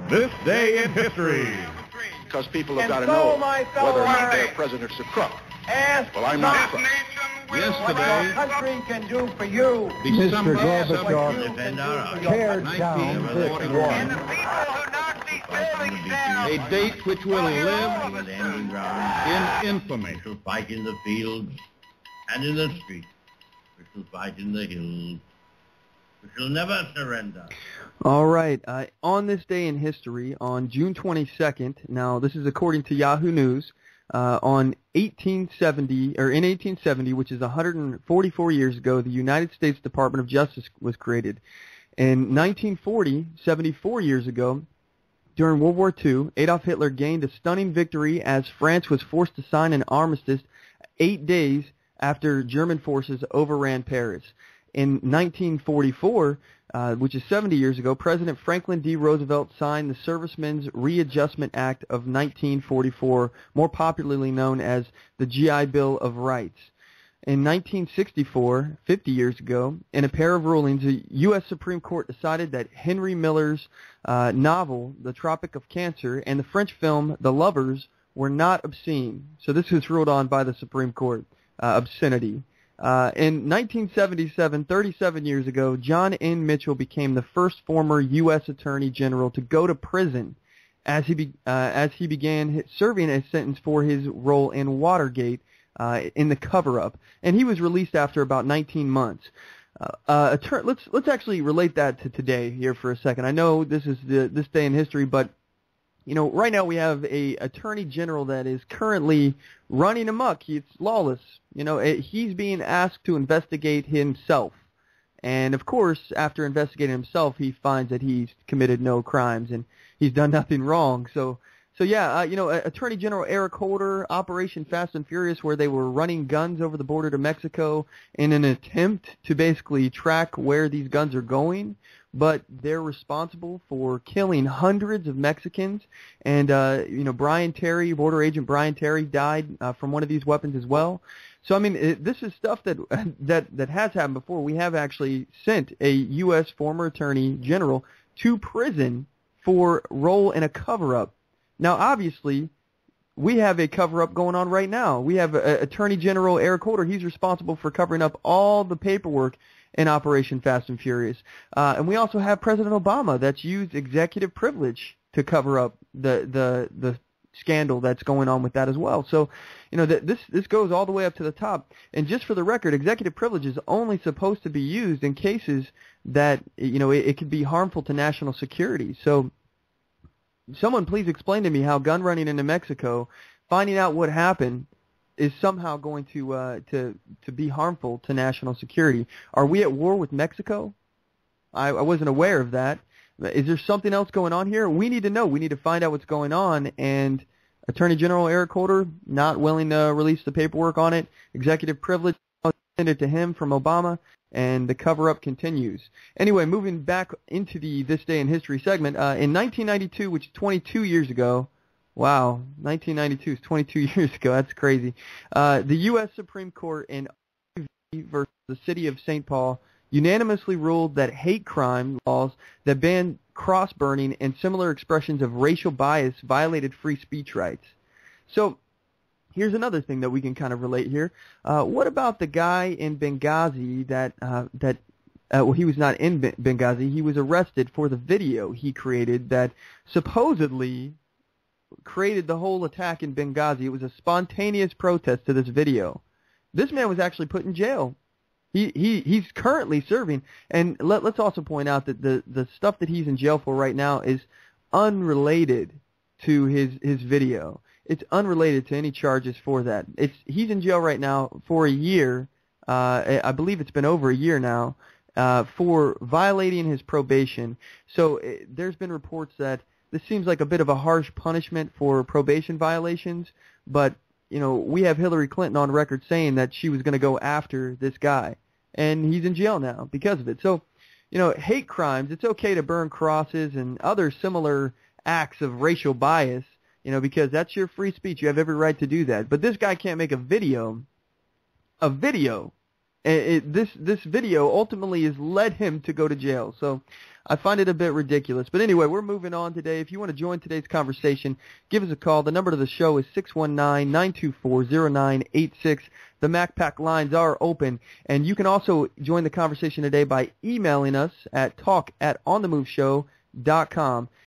This Day in History. Because people have got to know whether or not their president's a crook. Well, I'm not a crook. Yesterday, what your country can do for you. December Mr. Gorbachev, tear down this wall. And the people who knock these buildings down. a date which will live in infamy. We shall fight in the fields and in the streets. We shall fight in the hills. We shall never surrender. All right. On this day in history, on June 22nd, now this is according to Yahoo News, in 1870, which is 144 years ago, the United States Department of Justice was created. In 1940, 74 years ago, during World War II, Adolf Hitler gained a stunning victory as France was forced to sign an armistice 8 days after German forces overran Paris. In 1944, which is 70 years ago, President Franklin D. Roosevelt signed the Servicemen's Readjustment Act of 1944, more popularly known as the GI Bill of Rights. In 1964, 50 years ago, in a pair of rulings, the U.S. Supreme Court decided that Henry Miller's novel, The Tropic of Cancer, and the French film, The Lovers, were not obscene. So this was ruled on by the Supreme Court, obscenity. In 1977, 37 years ago, John N. Mitchell became the first former U.S. Attorney General to go to prison as he began serving a sentence for his role in Watergate in the cover-up, and he was released after about 19 months. Let's actually relate that to today here for a second. I know this is this day in history, but you know, right now we have a attorney general that is currently running amok. It's lawless. You know, he's being asked to investigate himself. And, of course, after investigating himself, he finds that he's committed no crimes and he's done nothing wrong. So yeah, Attorney General Eric Holder, Operation Fast and Furious, where they were running guns over the border to Mexico in an attempt to basically track where these guns are going. But they're responsible for killing hundreds of Mexicans. And, Brian Terry, Border Agent Brian Terry, died from one of these weapons as well. So, I mean, this is stuff that has happened before. We have actually sent a U.S. former Attorney General to prison for role in a cover-up. Now, obviously, we have a cover-up going on right now. We have Attorney General Eric Holder. He's responsible for covering up all the paperwork in Operation Fast and Furious. And we also have President Obama that's used executive privilege to cover up the scandal that's going on with that as well. So, this goes all the way up to the top. And just for the record, executive privilege is only supposed to be used in cases that, it could be harmful to national security. So someone please explain to me how gun running into Mexico, finding out what happened, is somehow going to be harmful to national security. Are we at war with Mexico? I wasn't aware of that. Is there something else going on here? We need to know. We need to find out what's going on. And Attorney General Eric Holder, not willing to release the paperwork on it. Executive privilege handed to him from Obama, and the cover-up continues. Anyway, moving back into the This Day in History segment, in 1992, which is 22 years ago, wow, 1992 is 22 years ago. That's crazy. The U.S. Supreme Court in versus the City of St. Paul unanimously ruled that hate crime laws that ban cross-burning and similar expressions of racial bias violated free speech rights. So here's another thing that we can kind of relate here. What about the guy in Benghazi that he was not in Benghazi. He was arrested for the video he created that supposedly created the whole attack in Benghazi. It was a spontaneous protest to this video. This man was actually put in jail. He's currently serving, and let's also point out that the stuff that he's in jail for right now is unrelated to his video. It's unrelated to any charges for that. He's in jail right now for a year. I believe it's been over a year now for violating his probation. So there's been reports that this seems like a bit of a harsh punishment for probation violations, but we have Hillary Clinton on record saying that she was going to go after this guy, and he's in jail now because of it. So, hate crimes, it's okay to burn crosses and other similar acts of racial bias, because that's your free speech. You have every right to do that. But this guy can't make a video, this video ultimately has led him to go to jail. So I find it a bit ridiculous. But anyway, we're moving on today. If you want to join today's conversation, give us a call. The number to the show is 619-924-0986. The Mack Pack lines are open. And you can also join the conversation today by emailing us at talk@onthemoveshow.com.